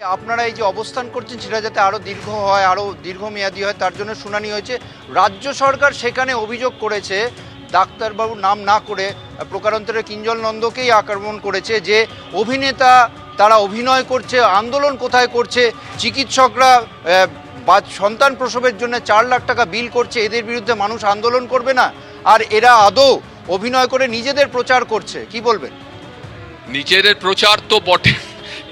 আপনারা এই যে অবস্থান করছেন সেটা যাতে আরও দীর্ঘ হয়, আরও দীর্ঘমেয়াদী হয়, তার জন্য শুনানি হয়েছে। রাজ্য সরকার সেখানে অভিযোগ করেছে, ডাক্তারবাবুর নাম না করে প্রকারান্তরে কিঞ্জল নন্দকেই আক্রমণ করেছে যে অভিনেতা তারা অভিনয় করছে, আন্দোলন কোথায় করছে, চিকিৎসকরা সন্তান প্রসবের জন্য 4 লাখ টাকা বিল করছে, এদের বিরুদ্ধে মানুষ আন্দোলন করবে না? আর এরা আদৌ অভিনয় করে নিজেদের প্রচার করছে, কি বলবেন? নিজেদের প্রচার তো বটে,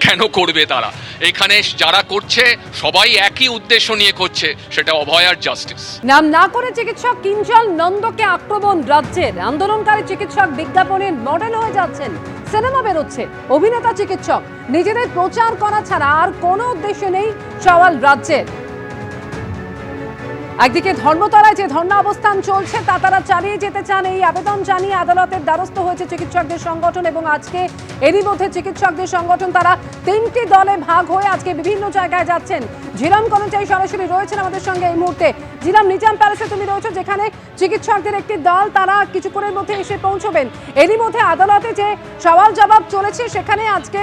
কেন করবে তারা? এখানে যারা করছে সবাই একই উদ্দেশ্য নিয়ে করছে, সেটা অভয়ার জাস্টিস। নাম না করে চিকিৎসক কিঞ্জল নন্দকে আক্রমণ, রাজ্যের আন্দোলনকারী চিকিৎসক বিজ্ঞাপনের মডেল হয়ে যাচ্ছেন, সিনেমা বেরোচ্ছে, অভিনেতা চিকিৎসক নিজেদের প্রচার করা ছাড়া আর কোনো উদ্দেশ্য নেই সওয়াল রাজ্যের। একদিকে ধর্মতলায় যে ধর্ণা অবস্থান চলছে তা তারা চালিয়ে যেতে চান, এই আবেদন জানিয়ে আদালতের দ্বারস্থ হয়েছে চিকিৎসকদের সংগঠন। এবং আজকে এরই মধ্যে চিকিৎসকদের সংগঠন তারা 3টি দলে ভাগ হয়ে আজকে বিভিন্ন জায়গায় যাচ্ছেন। ঝিলাম কর্মচারী সরাসরি রয়েছেন আমাদের সঙ্গে এই মুহূর্তে। ঝিলাম, নিজাম প্যালেসে তুমি রয়েছো, যেখানে চিকিৎসকদের একটি দল তারা কিছুক্ষণের মধ্যে এসে পৌঁছবেন। এরই মধ্যে আদালতে যে সওয়াল জবাব চলেছে সেখানে আজকে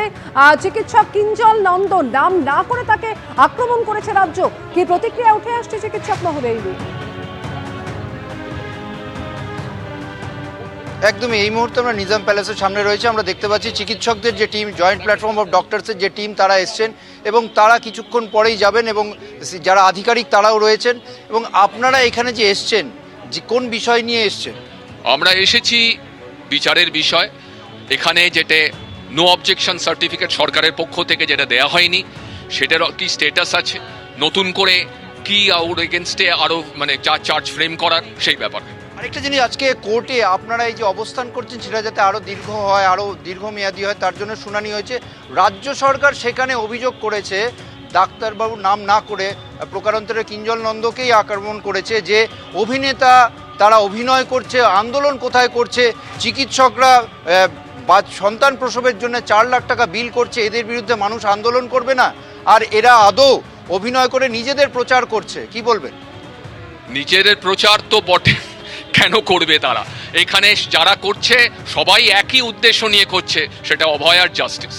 চিকিৎসক কিঞ্জল নন্দন নাম না করে তাকে আক্রমণ করেছে রাজ্য। কি প্রতিক্রিয়া উঠে আসছে চিকিৎসক মহলে? একদমই এই মুহূর্তে আমরা নিজাম প্যালেসের সামনে রয়েছে। আমরা দেখতে পাচ্ছি চিকিৎসকদের যে টিম, জয়েন্ট প্ল্যাটফর্ম অফ ডক্টরসের যে টিম, তারা এসছেন এবং তারা কিছুক্ষণ পরেই যাবেন এবং যারা আধিকারিক তারাও রয়েছেন। এবং আপনারা এখানে যে এসছেন, যে কোন বিষয় নিয়ে এসছেন? আমরা এসেছি বিচারের বিষয়। এখানে যেটা নো অবজেকশন সার্টিফিকেট সরকারের পক্ষ থেকে যেটা দেয়া হয়নি, সেটার কি স্ট্যাটাস আছে, নতুন করে কি ওর এগেনস্টে আরও চার্জ ফ্রেম করার, সেই ব্যাপারে। আরেকটা জিনিস, আজকে কোর্টে আপনারা এই যে অবস্থান করছেন সেটা যাতে আরও দীর্ঘ হয়, আরও দীর্ঘমেয়াদী হয়, তার জন্য শুনানি হয়েছে। রাজ্য সরকার সেখানে অভিযোগ করেছে, ডাক্তারবাবুর নাম না করে প্রকারান্তরে কিঞ্জল নন্দকেই আক্রমণ করেছে যে অভিনেতা তারা অভিনয় করছে, আন্দোলন কোথায় করছে, চিকিৎসকরা সন্তান প্রসবের জন্য 4 লাখ টাকা বিল করছে, এদের বিরুদ্ধে মানুষ আন্দোলন করবে না? আর এরা আদৌ অভিনয় করে নিজেদের প্রচার করছে, কি বলবেন? নিজেদের প্রচার তো বটে, কেন করবে তারা? এখানে যারা করছে সবাই একই উদ্দেশ্য নিয়ে করছে, সেটা অভয়ার জাস্টিস।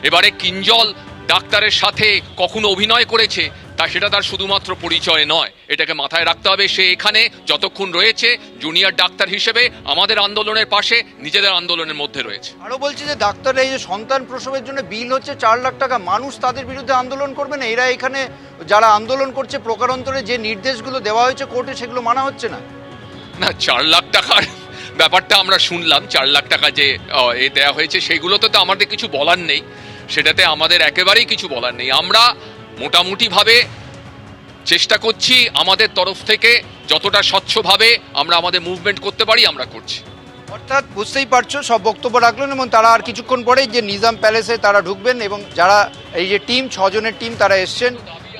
এবারে কিঞ্জল ডাক্তারের সাথে কখনো অভিনয় করেছে তা সেটা তার শুধুমাত্র পরিচয় নয়, এটাকে মাথায় রাখতে হবে। সে এখানে যতক্ষণ রয়েছে জুনিয়র ডাক্তার হিসেবে আমাদের আন্দোলনের পাশে, নিজেদের আন্দোলনের মধ্যে রয়েছে। আরও বলছে যে ডাক্তাররা এই যে সন্তান প্রসবের জন্য বিল হচ্ছে 4 লাখ টাকা, মানুষ তাদের বিরুদ্ধে আন্দোলন করবে না? এরা এখানে যারা আন্দোলন করছে, প্রকারান্তরে যে নির্দেশগুলো দেওয়া হয়েছে কোর্টে সেগুলো মানা হচ্ছে না? না, 4 লাখ টাকার ব্যাপারটা আমরা শুনলাম, 4 লাখ টাকা যে দেওয়া হয়েছে, সেইগুলোতে তো আমাদের কিছু বলার নেই, সেটাতে আমাদের একেবারেই কিছু বলার নেই। আমরা মোটামুটিভাবে চেষ্টা করছি আমাদের তরফ থেকে যতটা স্বচ্ছভাবে আমরা আমাদের মুভমেন্ট করতে পারি আমরা করছি। অর্থাৎ বুঝতেই পারছো, সব বক্তব্য রাখলেন এবং তারা আর কিছুক্ষণ পরেই যে নিজাম প্যালেসে তারা ঢুকবেন এবং যারা এই যে টিম, 6 জনের টিম, তারা এসছেন,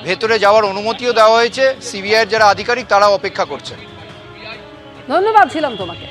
ভেতরে যাওয়ার অনুমতিও দেওয়া হয়েছে। সিবিআইয়ের যারা আধিকারিক তারাও অপেক্ষা করছেন। ধন্যবাদ ছিলাম তোমাকে।